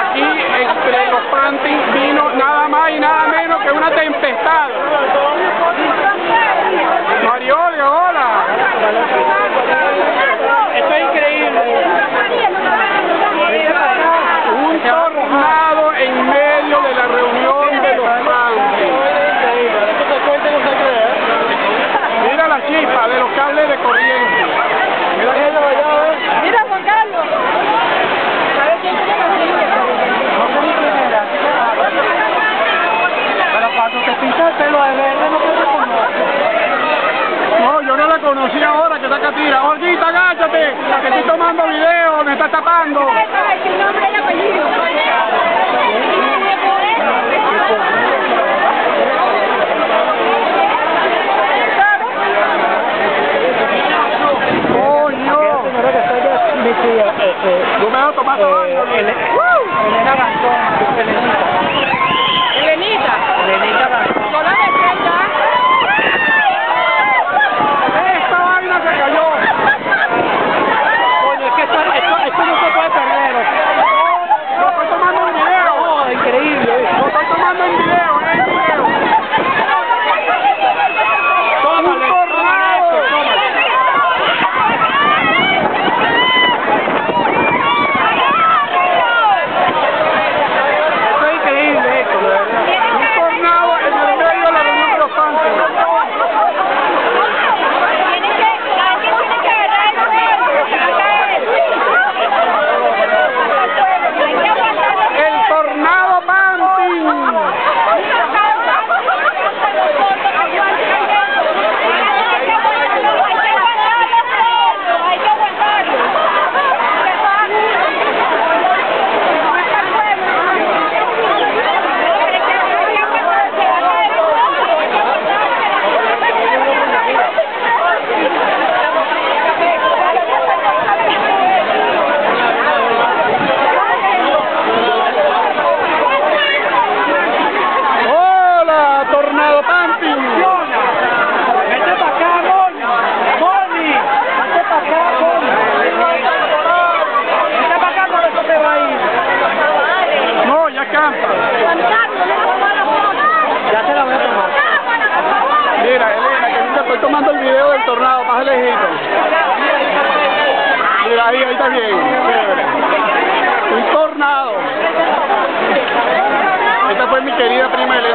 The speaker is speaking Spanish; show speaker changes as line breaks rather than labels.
Aquí entre los Panties vino nada más y nada menos que una tempestad. Mariolga, hola.
Esto es increíble.
Un tornado en medio de la reunión de los Panties. Mira la chispa de los cables de corriente.
Mira, Juan Carlos. ¿Sabes quién tiene la
Pero cuando te pinta el pelo de verde no te reconoce.
No, yo no la conocí ahora que está Catira. Olguita, agáchate, que estoy tomando video, me está tapando.
el nombre y el apellido?
Yo me voy a tomar
Elena Gantón,
Elenita.
Elenita Gantón.
Yo la dejé ya.
esta vaina se cayó.
Coño, es que esto no se puede perder.
Lo estoy tomando en video.
No, increíble.
Lo estoy tomando en video, en video.
Tómale, tómale esto, tómale. Esto es increíble esto, de verdad.
Un tornado en el medio de la reunión de los Panties. El tornado Panties. Hola, tornado Panties.
Vete para acá, Moni. Moni, vete para acá, Moni. Vete para acá, por eso te va a ir.
No, ya canta.
Ya se la voy a tomar.
Mira, Elena, que ahorita estoy tomando el video del tornado, más lejito. Mira, ahí está bien. Chévere. Un tornado. Esta fue mi querida prima Elena.